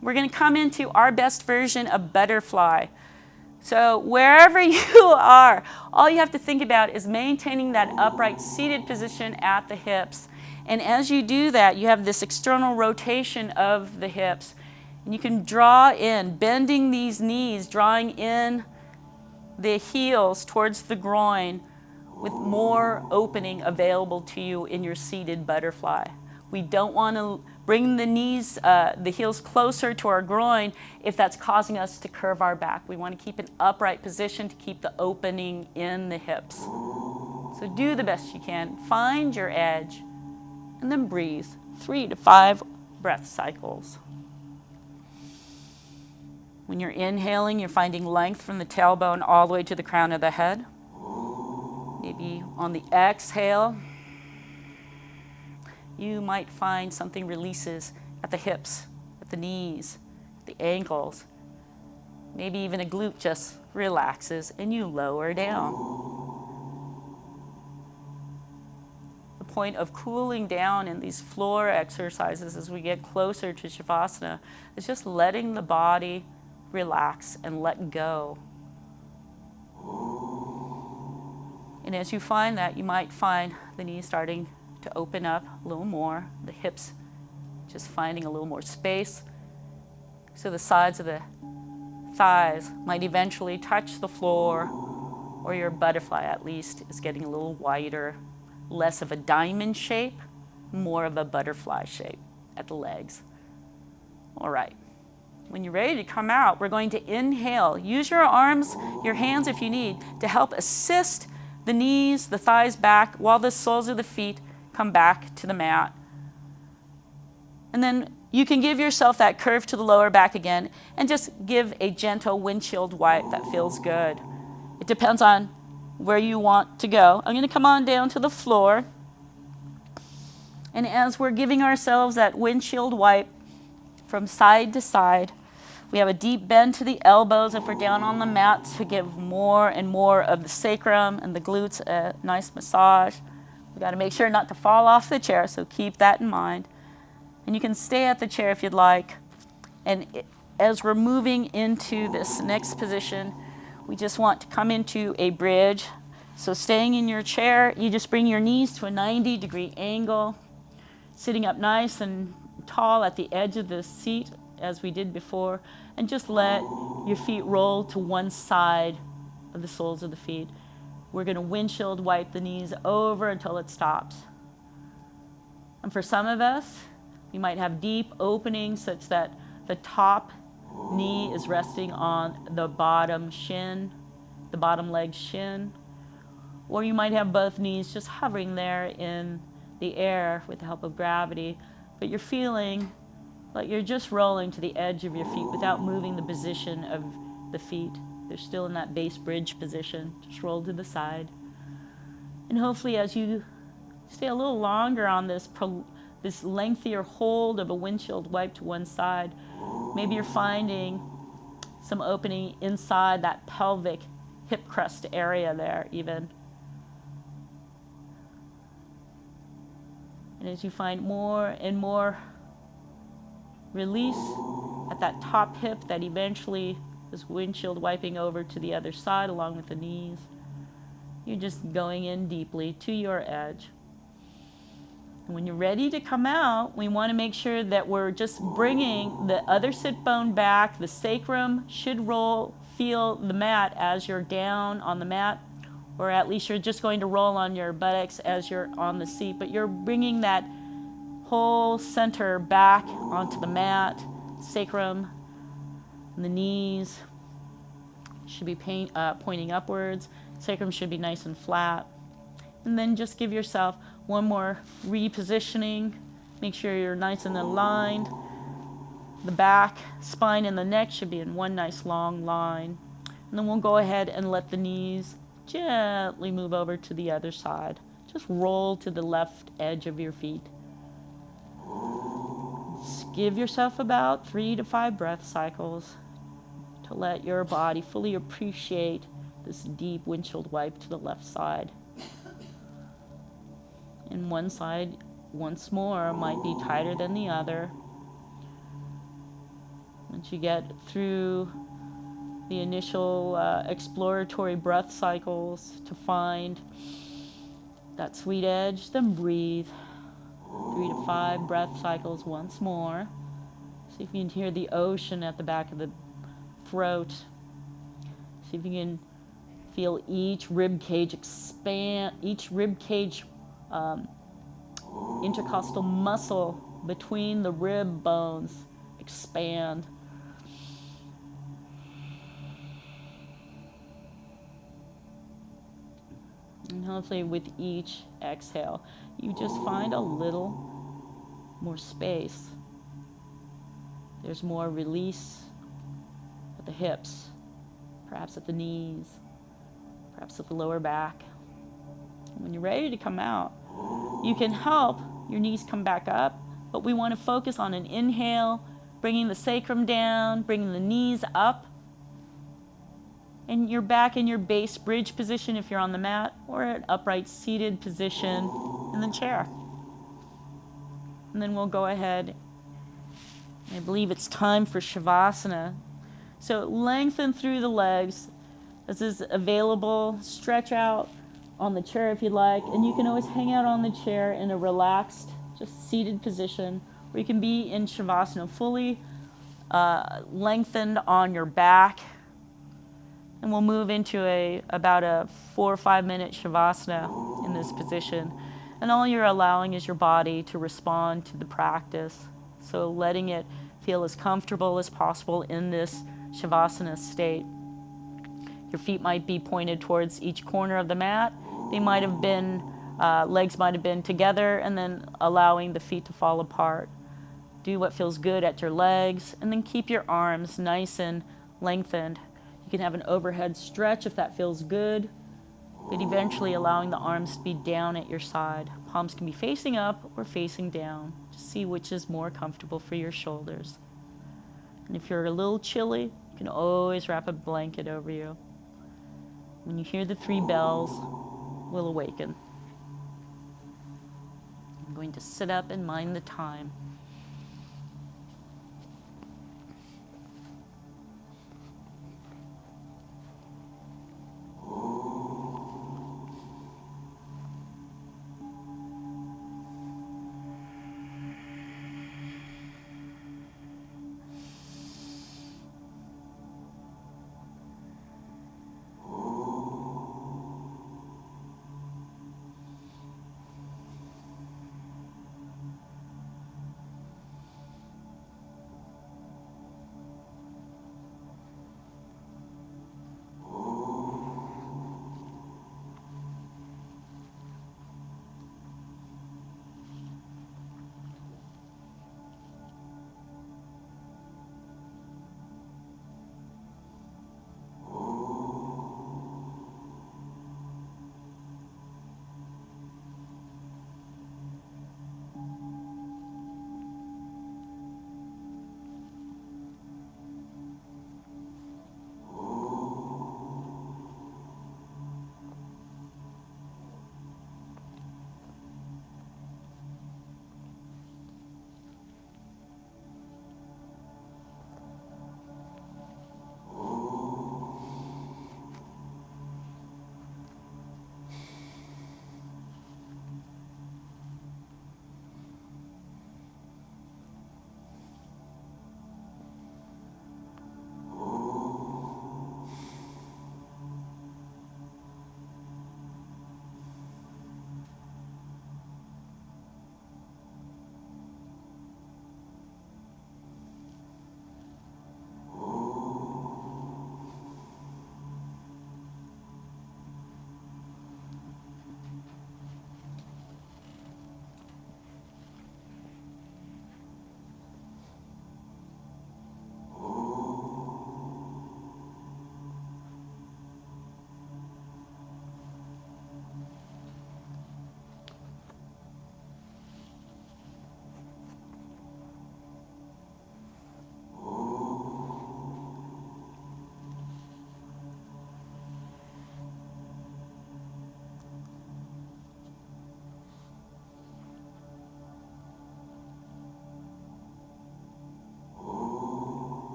We're going to come into our best version of butterfly. So wherever you are, all you have to think about is maintaining that upright seated position at the hips. And as you do that, you have this external rotation of the hips. And you can draw in, bending these knees, drawing in the heels towards the groin with more opening available to you in your seated butterfly. We don't want to bring the knees, the heels closer to our groin if that's causing us to curve our back. We want to keep an upright position to keep the opening in the hips. So do the best you can. Find your edge and then breathe 3 to 5 breath cycles. When you're inhaling, you're finding length from the tailbone all the way to the crown of the head. Maybe on the exhale, you might find something releases at the hips, at the knees, at the ankles. Maybe even a glute just relaxes and you lower down. The point of cooling down in these floor exercises as we get closer to Shavasana is just letting the body relax and let go. And as you find that, you might find the knees starting to open up a little more, the hips just finding a little more space. So the sides of the thighs might eventually touch the floor, or your butterfly at least is getting a little wider, less of a diamond shape, more of a butterfly shape at the legs. All right. When you're ready to come out, we're going to inhale. Use your arms, your hands if you need, to help assist the knees, the thighs back while the soles of the feet come back to the mat. And then you can give yourself that curve to the lower back again and just give a gentle windshield wipe that feels good. It depends on where you want to go. I'm going to come on down to the floor. And as we're giving ourselves that windshield wipe from side to side, we have a deep bend to the elbows if we're down on the mat to give more and more of the sacrum and the glutes a nice massage. We've got to make sure not to fall off the chair, so keep that in mind. And you can stay at the chair if you'd like. And as we're moving into this next position, we just want to come into a bridge. So staying in your chair, you just bring your knees to a 90-degree angle, sitting up nice and tall at the edge of the seat as we did before, and just let your feet roll to one side of the soles of the feet. We're going to windshield wipe the knees over until it stops. And for some of us, we might have deep openings such that the top knee is resting on the bottom shin, the bottom leg shin. Or you might have both knees just hovering there in the air with the help of gravity, but you're feeling like you're just rolling to the edge of your feet without moving the position of the feet. They're still in that base bridge position. Just roll to the side. And hopefully as you stay a little longer on this lengthier hold of a windshield wipe to one side, maybe you're finding some opening inside that pelvic hip crust area there even. And as you find more and more release at that top hip that eventually is windshield wiping over to the other side along with the knees, you're just going in deeply to your edge. And when you're ready to come out, we want to make sure that we're just bringing the other sit bone back. The sacrum should feel the mat as you're down on the mat, or at least you're just going to roll on your buttocks as you're on the seat, but you're bringing that whole center back onto the mat. Sacrum and the knees should be pointing upwards. Sacrum should be nice and flat. And then just give yourself one more repositioning. Make sure you're nice and aligned. The back, spine, and the neck should be in one nice long line. And then we'll go ahead and let the knees gently move over to the other side. Just roll to the left edge of your feet. Just give yourself about 3 to 5 breath cycles to let your body fully appreciate this deep windshield wipe to the left side. And one side, once more, might be tighter than the other. Once you get through the initial exploratory breath cycles to find that sweet edge, then breathe. 3 to 5 breath cycles once more. See if you can hear the ocean at the back of the throat. See if you can feel each rib cage expand, each rib cage intercostal muscle between the rib bones expand. And hopefully with each exhale, you just find a little more space. There's more release at the hips, perhaps at the knees, perhaps at the lower back. When you're ready to come out, you can help your knees come back up, but we want to focus on an inhale, bringing the sacrum down, bringing the knees up, and you're back in your base bridge position if you're on the mat, or an upright seated position in the chair. And then we'll go ahead. I believe it's time for Shavasana. So lengthen through the legs. This is available. Stretch out on the chair if you'd like, and you can always hang out on the chair in a relaxed, just seated position, or you can be in Shavasana fully lengthened on your back. And we'll move into about a 4 or 5 minute Shavasana in this position. And all you're allowing is your body to respond to the practice. So letting it feel as comfortable as possible in this Shavasana state. Your feet might be pointed towards each corner of the mat. They might have been, legs might have been together, and then allowing the feet to fall apart. Do what feels good at your legs, and then keep your arms nice and lengthened. You can have an overhead stretch if that feels good, but eventually allowing the arms to be down at your side. Palms can be facing up or facing down. Just see which is more comfortable for your shoulders. And if you're a little chilly, you can always wrap a blanket over you. When you hear the 3 bells, we'll awaken. I'm going to sit up and mind the time.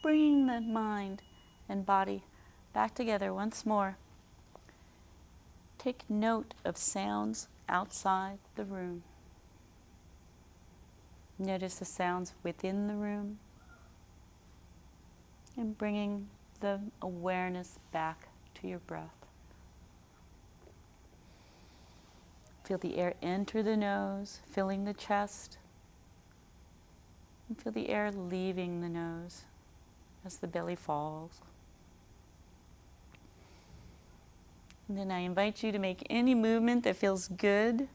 bringing the mind and body back together once more. Take note of sounds outside the room. Notice the sounds within the room and bringing the awareness back to your breath. Feel the air enter the nose, filling the chest, and feel the air leaving the nose as the belly falls. And then I invite you to make any movement that feels good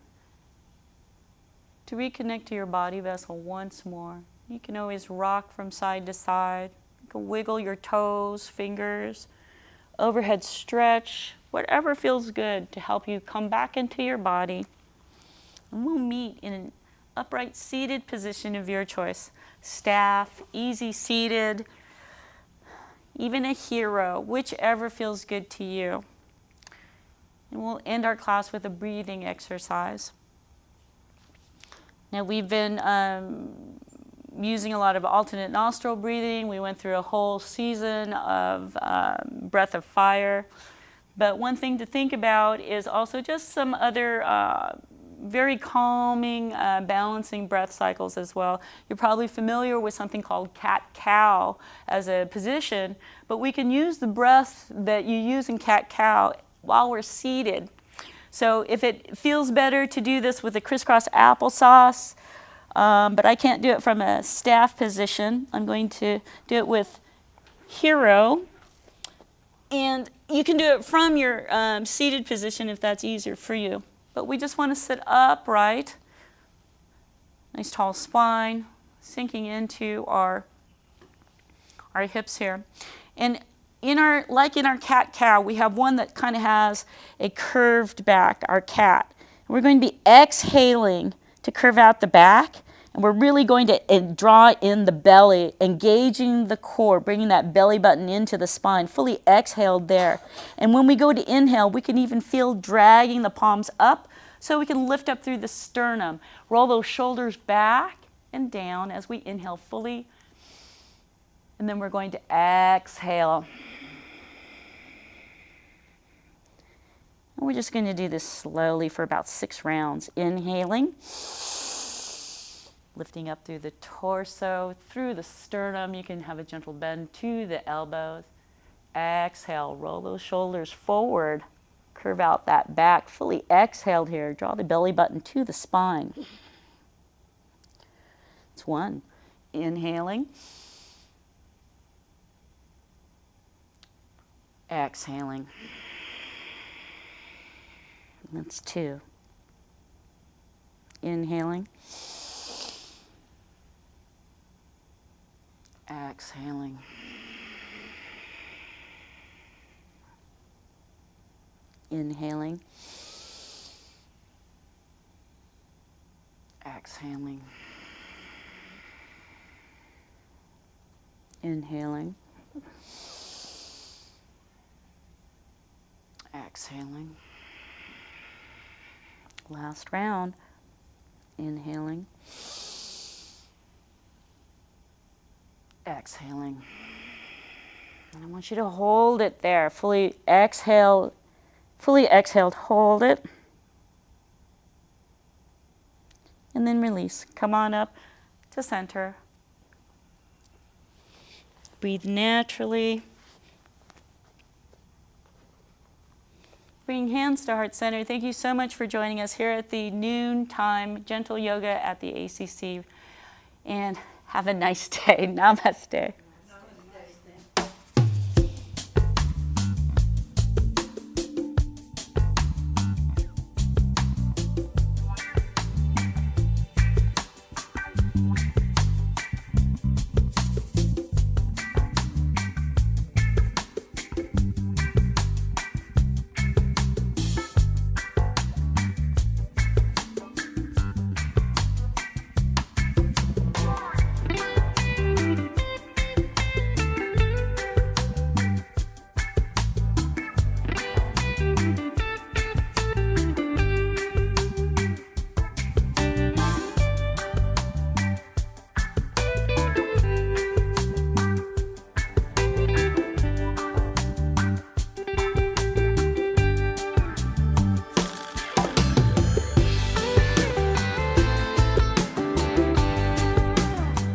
to reconnect to your body vessel once more. You can always rock from side to side. You can wiggle your toes, fingers, overhead stretch, whatever feels good to help you come back into your body. And we'll meet in an upright seated position of your choice. Staff, easy seated, even a hero, whichever feels good to you. And we'll end our class with a breathing exercise. Now we've been using a lot of alternate nostril breathing. We went through a whole season of breath of fire. But one thing to think about is also just some other very calming, balancing breath cycles as well. You're probably familiar with something called cat-cow as a position, but we can use the breath that you use in cat-cow while we're seated. So if it feels better to do this with a crisscross applesauce, but I can't do it from a staff position, I'm going to do it with hero. And you can do it from your seated position if that's easier for you. But we just want to sit upright, nice tall spine, sinking into our hips here. And like in our cat-cow, we have one that kind of has a curved back, our cat. We're going to be exhaling to curve out the back, and we're really going to draw in the belly, engaging the core, bringing that belly button into the spine, fully exhaled there. And when we go to inhale, we can even feel dragging the palms up so we can lift up through the sternum. Roll those shoulders back and down as we inhale fully. And then we're going to exhale. And we're just going to do this slowly for about 6 rounds. Inhaling, lifting up through the torso, through the sternum. You can have a gentle bend to the elbows. Exhale, roll those shoulders forward. Curve out that back, fully exhaled here. Draw the belly button to the spine. It's 1. Inhaling. Exhaling. That's 2. Inhaling. Exhaling. Inhaling. Exhaling. Inhaling. Exhaling. Last round. Inhaling. Exhaling. And I want you to hold it there. Fully exhale. Fully exhaled. Hold it. And then release. Come on up to center. Breathe naturally. Bring hands to heart center. Thank you so much for joining us here at the noontime gentle yoga at the ACC. And have a nice day. Namaste.